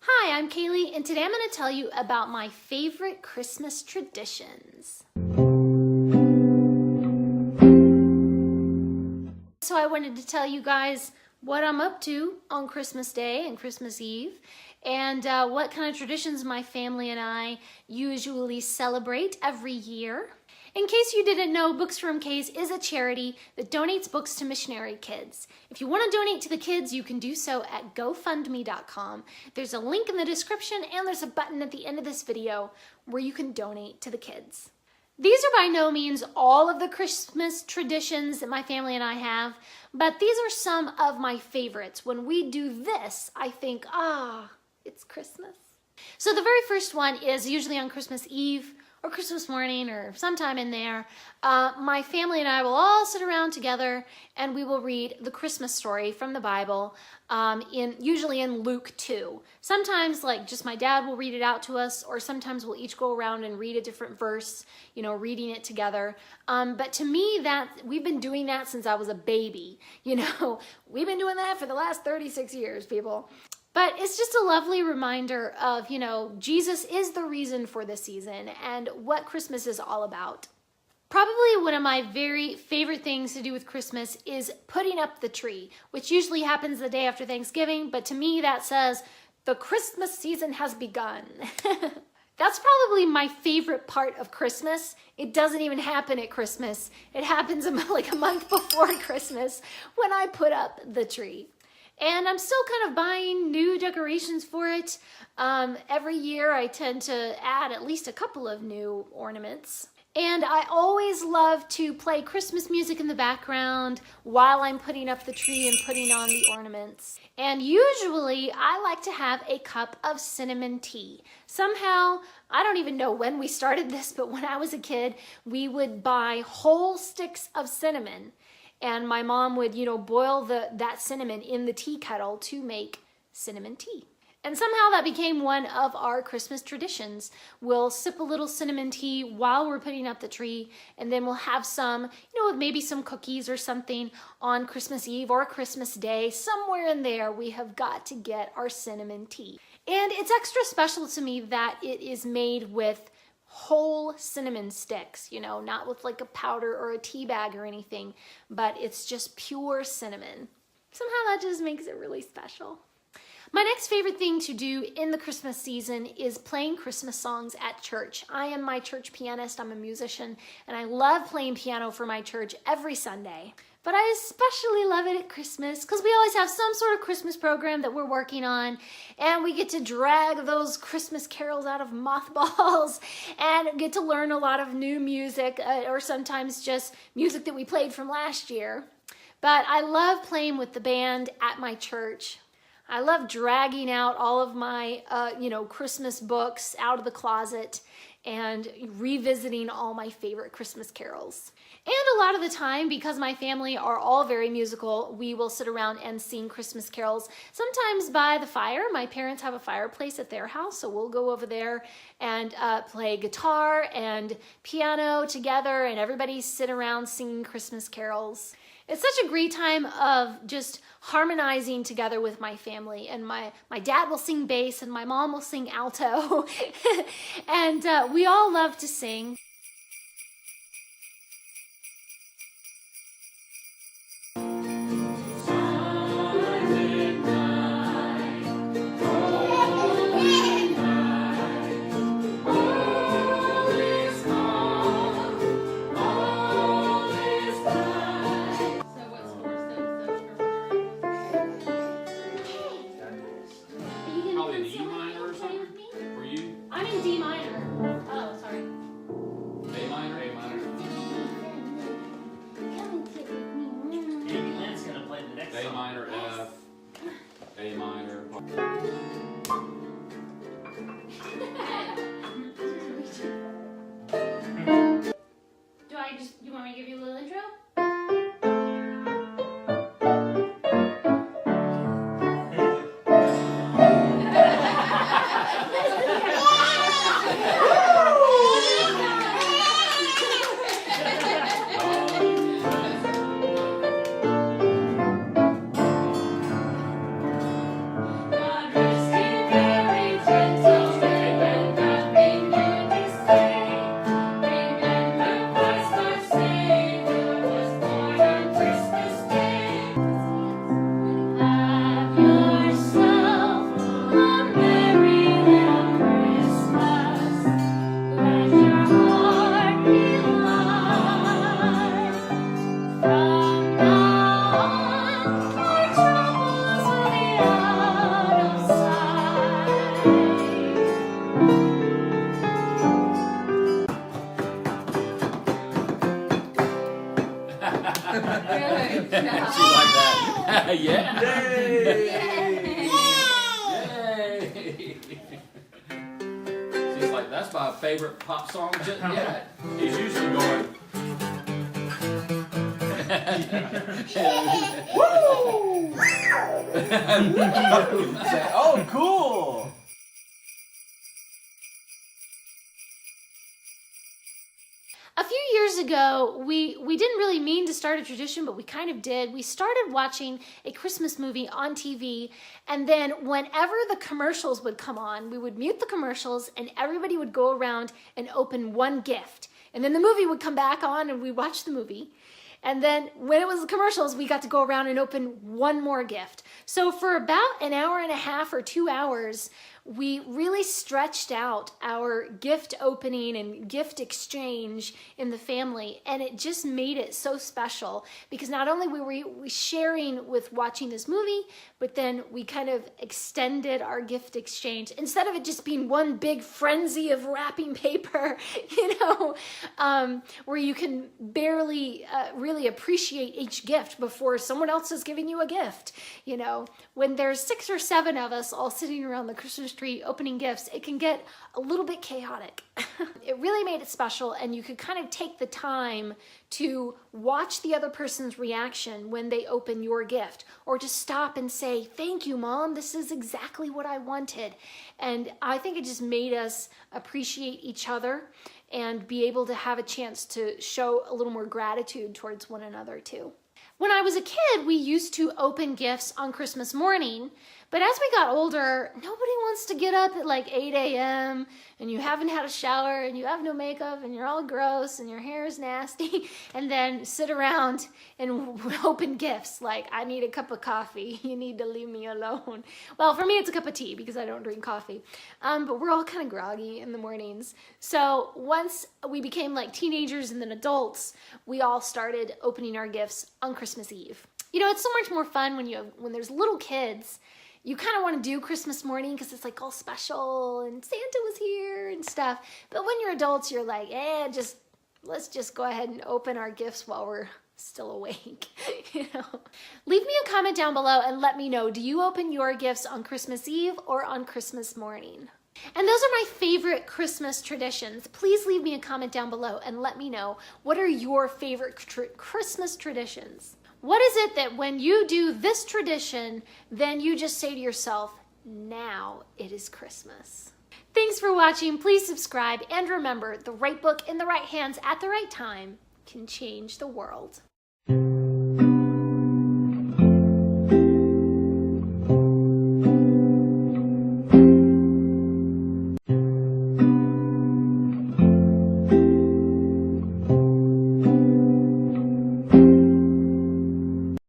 Hi, I'm Kaylee, and today I'm going to tell you about my favorite Christmas traditions. So I wanted to tell you guys what I'm up to on Christmas Day and Christmas Eve, and what kind of traditions my family and I usually celebrate every year. In case you didn't know, Books for MKs is a charity that donates books to missionary kids. If you want to donate to the kids, you can do so at GoFundMe.com. There's a link in the description and there's a button at the end of this video where you can donate to the kids. These are by no means all of the Christmas traditions that my family and I have, but these are some of my favorites. When we do this, I think, it's Christmas. So the very first one is usually on Christmas Eve, or Christmas morning, or sometime in there. My family and I will all sit around together and we will read the Christmas story from the Bible, usually in Luke 2. Sometimes just my dad will read it out to us, or sometimes we'll each go around and read a different verse, reading it together. But to me, we've been doing that since I was a baby. We've been doing that for the last 36 years, people. But it's just a lovely reminder of, Jesus is the reason for the season and what Christmas is all about. Probably one of my very favorite things to do with Christmas is putting up the tree, which usually happens the day after Thanksgiving, but to me that says the Christmas season has begun. That's probably my favorite part of Christmas. It doesn't even happen at Christmas. It happens like a month before Christmas when I put up the tree. And I'm still kind of buying new decorations for it. Every year I tend to add at least a couple of new ornaments. And I always love to play Christmas music in the background while I'm putting up the tree and putting on the ornaments. And usually I like to have a cup of cinnamon tea. Somehow, I don't even know when we started this, but when I was a kid, we would buy whole sticks of cinnamon. And my mom would, boil that cinnamon in the tea kettle to make cinnamon tea. And somehow that became one of our Christmas traditions. We'll sip a little cinnamon tea while we're putting up the tree, and then we'll have some, maybe some cookies or something on Christmas Eve or Christmas Day. Somewhere in there, we have got to get our cinnamon tea. And it's extra special to me that it is made with whole cinnamon sticks, not with like a powder or a tea bag or anything, but it's just pure cinnamon. Somehow that just makes it really special. My next favorite thing to do in the Christmas season is playing Christmas songs at church. I am my church pianist, I'm a musician, and I love playing piano for my church every Sunday. But I especially love it at Christmas because we always have some sort of Christmas program that we're working on, and we get to drag those Christmas carols out of mothballs and get to learn a lot of new music, or sometimes just music that we played from last year. But I love playing with the band at my church. I love dragging out all of my, Christmas books out of the closet and revisiting all my favorite Christmas carols. And a lot of the time, because my family are all very musical, we will sit around and sing Christmas carols, sometimes by the fire. My parents have a fireplace at their house, so we'll go over there and play guitar and piano together, and everybody sit around singing Christmas carols. It's such a great time of just harmonizing together with my family. And my dad will sing bass and my mom will sing alto. And we all love to sing. I'm in D minor. Oh, sorry. Yeah. Yay! Yay! She's like, that's my favorite pop song just yet. He's usually going. Woo! Say, oh, cool! A few years ago, we didn't really mean to start a tradition, but we kind of did. We started watching a Christmas movie on TV, and then whenever the commercials would come on, we would mute the commercials, and everybody would go around and open one gift. And then the movie would come back on, and we'd watch the movie. And then when it was the commercials, we got to go around and open one more gift. So for about an hour and a half or 2 hours, we really stretched out our gift opening and gift exchange in the family. And it just made it so special because not only were we sharing with watching this movie, but then we kind of extended our gift exchange. Instead of it just being one big frenzy of wrapping paper, where you can barely really appreciate each gift before someone else is giving you a gift. When there's 6 or 7 of us all sitting around the Christmas tree opening gifts, it can get a little bit chaotic. It really made it special, and you could kind of take the time to watch the other person's reaction when they open your gift, or just stop and say, "Thank you, Mom, this is exactly what I wanted." And I think it just made us appreciate each other and be able to have a chance to show a little more gratitude towards one another too. When I was a kid, we used to open gifts on Christmas morning, but as we got older, nobody wants to get up at like 8 a.m. and you haven't had a shower and you have no makeup and you're all gross and your hair is nasty and then sit around and open gifts like, "I need a cup of coffee. You need to leave me alone." Well, for me, it's a cup of tea because I don't drink coffee. But we're all kind of groggy in the mornings. So once we became like teenagers and then adults, we all started opening our gifts on Christmas Eve. It's so much more fun when there's little kids. You kind of want to do Christmas morning because it's like all special and Santa was here and stuff. But when you're adults, you're like, let's just go ahead and open our gifts while we're still awake. Leave me a comment down below and let me know, do you open your gifts on Christmas Eve or on Christmas morning? And those are my favorite Christmas traditions. Please leave me a comment down below and let me know, what are your favorite Christmas traditions? What is it that when you do this tradition, then you just say to yourself, now it is Christmas? Thanks for watching. Please subscribe. And remember, the right book in the right hands at the right time can change the world.